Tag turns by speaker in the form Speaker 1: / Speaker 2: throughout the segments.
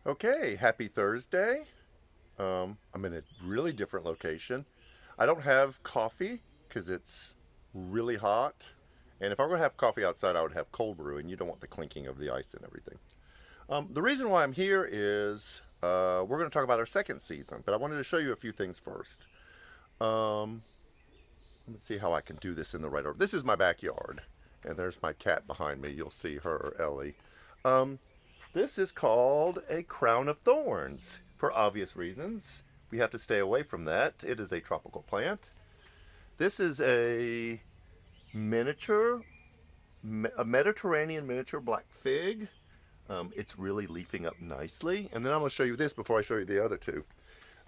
Speaker 1: Okay, happy Thursday. I'm in a really different location. I don't have coffee because it's really hot. And if I were going to have coffee outside, I would have cold brew, and you don't want the clinking of the ice and everything. The reason why I'm here is we're going to talk about our second season, but I wanted to show you a few things first. Um, Let me see how I can do this in the right order. This is my backyard, and there's my cat behind me. You'll see her, Ellie. Um, This is called a crown of thorns for obvious reasons. We have to stay away from that. It is a tropical plant. This is a miniature, a Mediterranean miniature black fig. It's really leafing up nicely. And then I'm going to show you this before I show you the other two.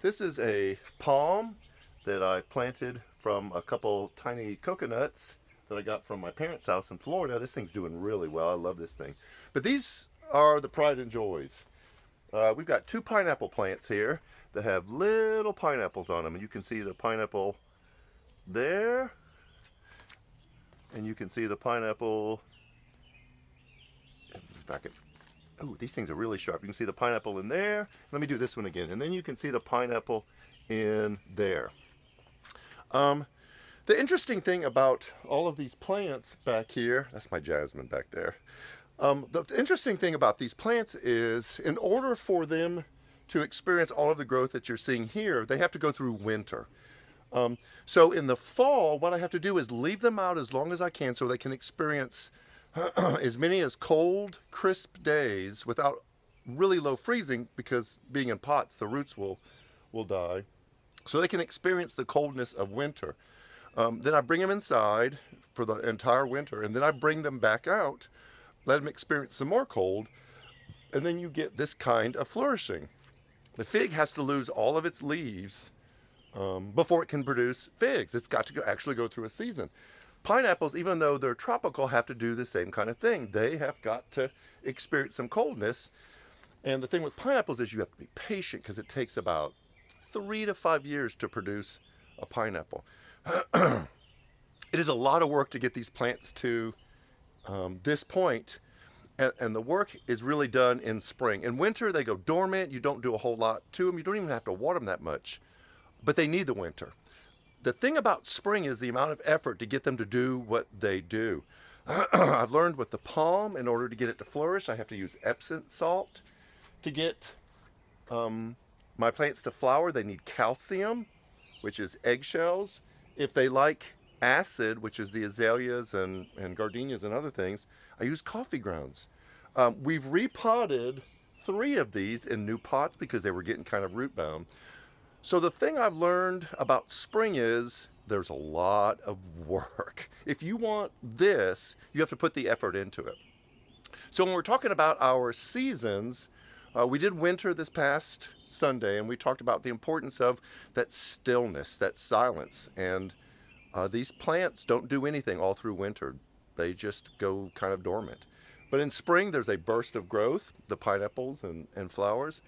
Speaker 1: This is a palm that I planted from a couple tiny coconuts that I got from my parents' house in Florida. This thing's doing really well. I love this thing. But these are the pride and joys. We've got two pineapple plants here that have little pineapples on them, and you can see the pineapple there, and you can see the pineapple. If I can, oh, these things are really sharp. You can see the pineapple in there. Let me do this one again, and then you can see the pineapple in there. Um, the interesting thing about all of these plants back here, that's my jasmine back there. The interesting thing about these plants is in order for them to experience all of the growth that you're seeing here, they have to go through winter. So in the fall, what I have to do is leave them out as long as I can so they can experience as many as cold, crisp days without really low freezing because being in pots, the roots will die. So they can experience the coldness of winter. Then I bring them inside for the entire winter, and then I bring them back out, let them experience some more cold, and then you get this kind of flourishing. The fig has to lose all of its leaves before it can produce figs. It's got to actually go through a season. Pineapples, even though they're tropical, have to do the same kind of thing. They have got to experience some coldness. And the thing with pineapples is you have to be patient because it takes about 3 to 5 years to produce a pineapple. It is a lot of work to get these plants to this point, and the work is really done in spring. In winter, they go dormant. You don't do a whole lot to them. You don't even have to water them that much, but they need the winter. The thing about spring is the amount of effort to get them to do what they do. I've learned with the palm, in order to get it to flourish, I have to use Epsom salt. To get my plants to flower, they need calcium, which is eggshells. If they like acid, which is the azaleas and gardenias and other things, I use coffee grounds. We've repotted 3 of these in new pots because they were getting kind of root bound. So the thing I've learned about spring is there's a lot of work. If you want this, you have to put the effort into it. So when we're talking about our seasons, we did winter this past Sunday, and we talked about the importance of that stillness, that silence. And these plants don't do anything all through winter. They just go kind of dormant. But in spring, there's a burst of growth, the pineapples and flowers.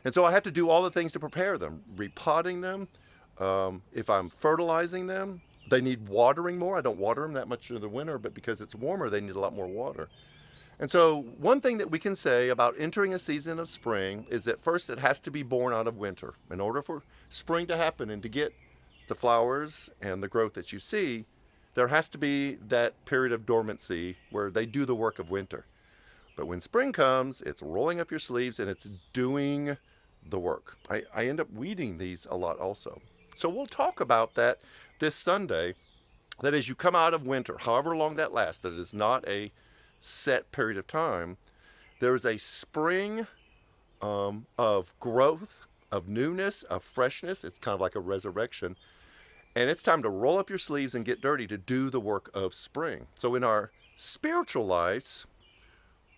Speaker 1: And so I have to do all the things to prepare them, repotting them. If I'm fertilizing them, they need watering more. I don't water them that much in the winter, but because it's warmer, they need a lot more water. And so, one thing that we can say about entering a season of spring is that first it has to be born out of winter. In order for spring to happen and to get the flowers and the growth that you see, there has to be that period of dormancy where they do the work of winter. But when spring comes, it's rolling up your sleeves and it's doing the work. I end up weeding these a lot also. So we'll talk about that this Sunday. That as you come out of winter, however long that lasts, that it is not a set period of time, there is a spring of growth, of newness, of freshness. It's kind of like a resurrection. And it's time to roll up your sleeves and get dirty to do the work of spring. So in our spiritual lives,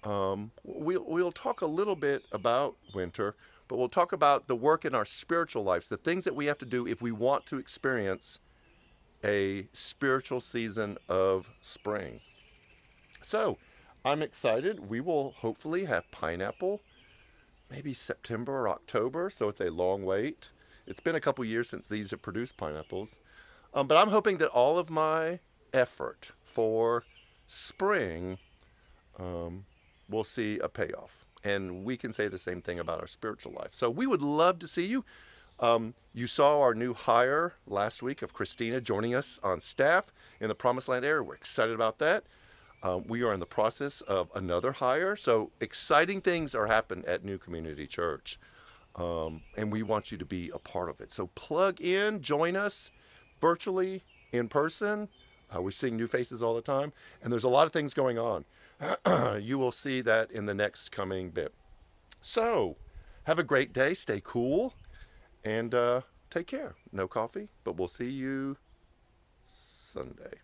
Speaker 1: we'll talk a little bit about winter, but we'll talk about the work in our spiritual lives, the things that we have to do if we want to experience a spiritual season of spring. So I'm excited. We will hopefully have pineapple maybe September or October, so it's a long wait. It's been a couple years since these have produced pineapples. But I'm hoping that all of my effort for spring will see a payoff. And we can say the same thing about our spiritual life. So we would love to see you. You saw our new hire last week of Christina joining us on staff in the Promised Land area. We're excited about that. We are in the process of another hire. So exciting things are happening at New Community Church. And we want you to be a part of it. So plug in, join us virtually, in person. We're seeing new faces all the time. And there's a lot of things going on. You will see that in the next coming bit. So have a great day. Stay cool. And take care. No coffee, but we'll see you Sunday.